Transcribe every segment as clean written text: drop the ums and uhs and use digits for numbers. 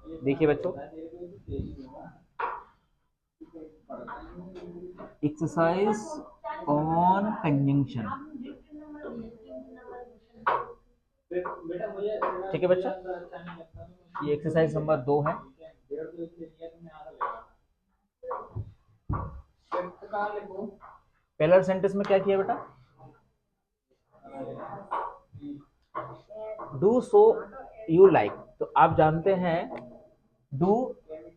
देखिए बच्चों, exercise on conjunction. ठीक है बच्चों, ये एक्सरसाइज नंबर 2 है। पहला सेंटेंस में क्या किया बेटा? Do so you like. तो आप जानते हैं डू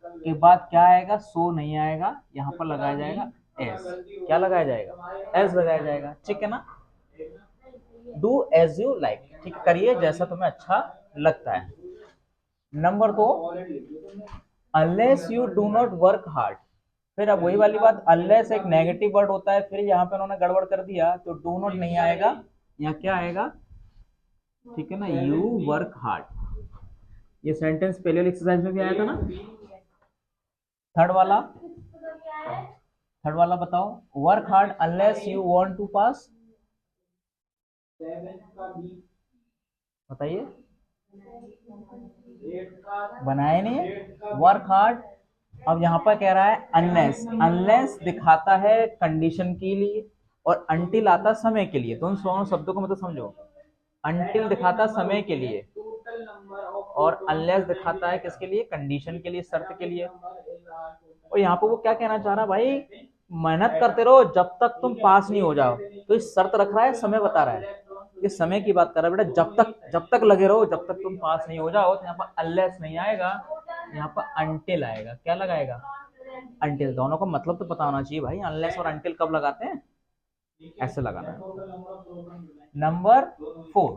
के बाद क्या आएगा? सो नहीं आएगा, यहाँ पर लगाया जाएगा एस। क्या लगाया जाएगा? एस लगाया जाएगा। ठीक है ना? Do as you like. ठीक है, करिए जैसा तुम्हें अच्छा लगता है। Number 2, unless you do not work hard. फिर अब वही वाली बात, अनलेस एक नेगेटिव वर्ड होता है, फिर यहाँ पे उन्होंने गड़बड़ कर दिया तो डू नॉट नहीं आएगा, यहाँ क्या आएगा? ठीक है ना, यू वर्क हार्ड। ये सेंटेंस पहले वाली एक्सरसाइज में भी आया था ना। थर्ड वाला, थर्ड वाला बताओ, work hard unless you want to pass. बताइए, बनाए नहीं, वर्क हार्ड। अब यहाँ पर कह रहा है अनलेस। अनलेस दिखाता है कंडीशन के लिए और अनटिल आता समय के लिए। दोनों दोनों शब्दों को मतलब समझो। अनटिल दिखाता समय के लिए और अनलेस दिखाता है किसके लिए? कंडीशन के लिए, शर्त के लिए। और यहाँ पे वो क्या कहना चाह रहा है भाई? मेहनत करते रहो जब तक तुम पास नहीं हो जाओ। तो इस शर्त रख रहा है, समय बता रहा है, ये समय की बात कर रहा है बेटा। जब तक लगे रहो, जब तक तुम पास नहीं हो जाओ। तो यहाँ पर अनलेस नहीं आएगा, यहाँ पर अनटिल आएगा। क्या लगाएगा? अनटिल। दोनों का मतलब तो पता होना चाहिए भाई, अनलेस और अनटिल कब लगाते हैं, ऐसे लगाना है। Number 4,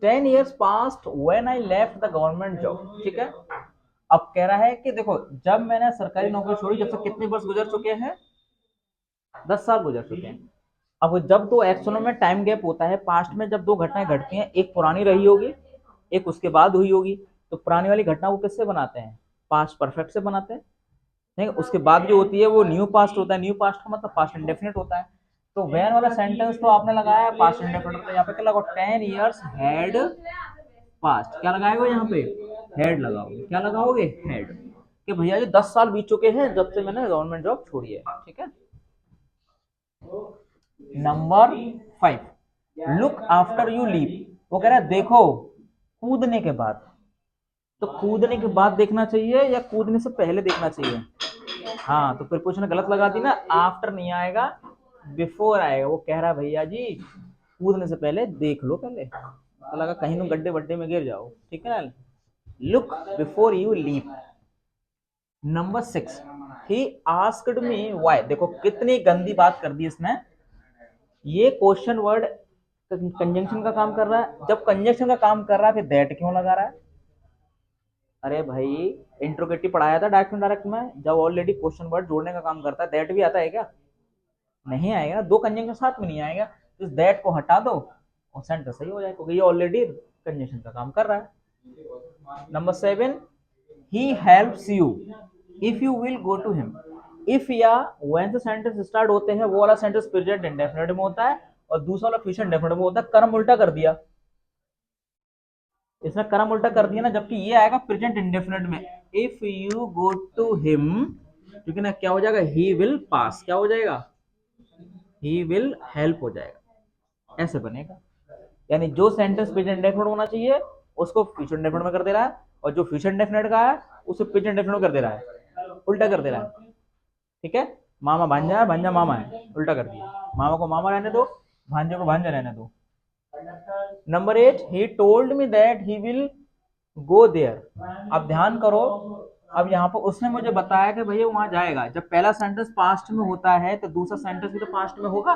10 years passed when I left the government job। ठीक है, अब कह रहा है कि देखो, जब मैंने सरकारी नौकरी छोड़ी, जब से कितने वर्ष गुजर चुके हैं? 10 साल गुजर चुके हैं। अब जब दो एक्शनों में टाइम गैप होता है, पास्ट में जब दो घटनाएं घटती हैं, एक पुरानी रही होगी, एक उसके बाद हुई होगी। तो पुरानी वाली घटना को किससे बनाते हैं? पास्ट परफेक्ट से बनाते हैं। नहीं, उसके बाद जो होती है वो न्यू पास्ट होता है। न्यू पास्ट का मतलब पास्ट इंडेफिनिट होता है। तो वैन वाला सेंटेंस तो आपने लगाया पास्ट इंडेफिनिट, तो यहाँ पे क्या लगाओ? 10 years हैड पास्ट। क्या लगाएगा यहाँ पे? हेड लगाओगे। क्या लगाओगे? हेड। कि भैया जी 10 साल बीत चुके हैं जब से मैंने गवर्नमेंट जॉब छोड़ी है। ठीक है। Number 5, look after you leap. वो कह रहा है देखो कूदने के बाद। तो कूदने के बाद देखना चाहिए या कूदने से पहले देखना चाहिए? हाँ, तो प्रीपोजिशन गलत लगा दी ना, आफ्टर नहीं आएगा, बिफोर आएगा। वो कह रहा है भैया जी कूदने से पहले देख लो पहले, तो लगा कहीं तुम गड्ढे वड्ढे में गिर जाओ। ठीक है ना, look before you leap. Number 6, he asked me why. देखो कितनी गंदी बात कर दी इसने। ये क्वेश्चन वर्ड कंजंक्शन का काम कर रहा है। जब कंजंक्शन का काम कर रहा है फिर दैट क्यों लगा रहा है? अरे भाई, इंट्रोगेटिव पढ़ाया था डायरेक्ट डायरेक्ट में, जब ऑलरेडी क्वेश्चन वर्ड जोड़ने का काम करता है, दैट भी आता है क्या? नहीं आएगा। दो कंजंक्शन साथ में नहीं आएगा, तो दैट को हटा दो और सेंटेंस सही हो जाएगा, क्योंकि ये ऑलरेडी कंजंक्शन का काम कर रहा है। Number 7, he helps you if you will go to him. If या व्हेन से सेंटेंस स्टार्ट होते हैं वो वाला सेंटेंस प्रेजेंट इंडेफिनिट में होता है और दूसरा वाला फ्यूचर इंडेफिनिट में होता है। कर्म उल्टा कर दिया इसने, कर्म उल्टा कर दिया ना, जबकि ये आएगा प्रेजेंट इंडेफिनिट में। If you go to him, क्योंकि ना क्या हो जाएगा? He will pass. क्या हो जाएगा? ही विल हेल्प हो जाएगा। ऐसे बनेगा। यानी जो सेंटेंस प्रेजेंट इंडेफिनिट होना चाहिए उसको फ्यूचर इंडेफिनिट में कर दे रहा है, और जो फ्यूचर इंडेफिनिट का है उसे प्रेजेंट इंडेफिनिट में कर दे रहा है, उल्टा कर दे रहा है। ठीक है, मामा भांजा है, भांजा मामा है, उल्टा कर दिया। मामा को मामा रहने दो, भांजे को भांजा रहने दो। Number 8, he told me that he will go there. अब ध्यान करो, अब यहाँ पर उसने मुझे बताया कि भैया वहां जाएगा। जब पहला सेंटेंस पास्ट में होता है तो दूसरा सेंटेंस भी तो पास्ट में होगा।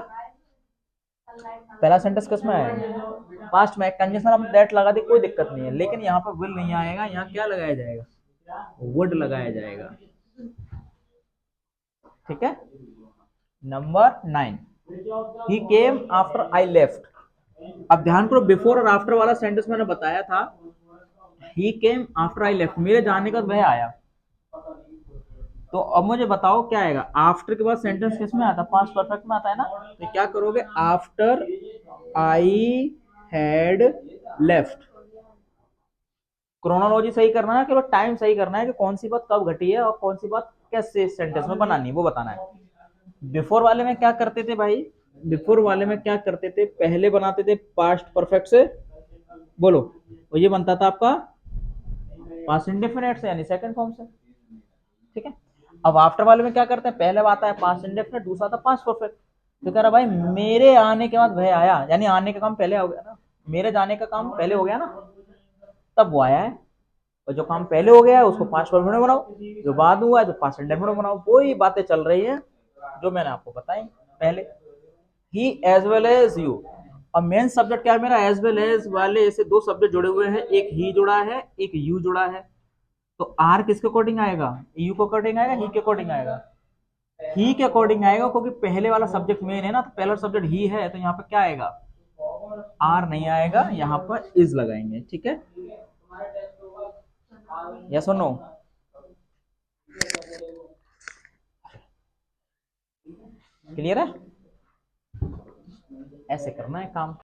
पहला सेंटेंस किस में आएगा? पास्ट में। कंडीशनल हम दैट लगा दी, कोई दिक्कत नहीं है, लेकिन यहाँ पर विल नहीं आएगा, यहाँ क्या लगाया जाएगा? वुड लगाया जाएगा। ठीक है। Number 9, he came after I left. अब ध्यान करो, बिफोर और आफ्टर वाला सेंटेंस मैंने बताया था। ही केम आफ्टर आई लेफ्ट, मेरे जाने का वह आया। तो अब मुझे बताओ क्या आएगा? आफ्टर के बाद सेंटेंस किस में आता है? पास्ट परफेक्ट में आता है ना। तो क्या करोगे? After I had left. Chronology सही करना है, केवल टाइम सही करना है कि कौन सी बात कब घटी है और कौन सी बात कैसे सेंटेंस में बनानी है, वो बताना है। बिफोर वाले में क्या करते थे भाई, बिफोर वाले में क्या करते थे, पहले बनाते थे पास्ट परफेक्ट से, बोलो, और ये बनता था आपका पास्ट इंडेफिनेट से यानी सेकंड फॉर्म से, ठीक है। अब आफ्टर वाले में क्या करते हैं, पहले आता है पास्ट इंडेफिनेट, दूसरा था पास्ट परफेक्ट। तो कह रहा भाई मेरे आने के बाद वह आया, यानी आने का काम पहले हो गया ना, मेरे जाने का काम पहले हो गया ना, तब वो आया है। और जो काम पहले हो गया है उसको पास्ट परफेक्ट में बनाओ, जो बाद में हुआ है तो पास्ट इंडेफिनिट में बनाओ। वही बातें चल रही है जो मैंने आपको बताई पहले। ही एज वेल एज यू, और मेन सब्जेक्ट क्या है मेरा, एज वेल एज वाले ऐसे दो सब्जेक्ट जुड़े हुए हैं, एक ही जुड़ा है एक यू जुड़ा है। तो आर किसके अकॉर्डिंग आएगा, यू के अकॉर्डिंग आएगा, ही के अकॉर्डिंग आएगा, ही के अकॉर्डिंग आएगा, क्योंकि पहले वाला सब्जेक्ट मेन है ना, तो पहला सब्जेक्ट ही है, तो यहाँ पे क्या आएगा, आर नहीं आएगा, यहाँ पर इज लगाएंगे, ठीक है। यस और नो, क्लियर है, ऐसे करना है काम।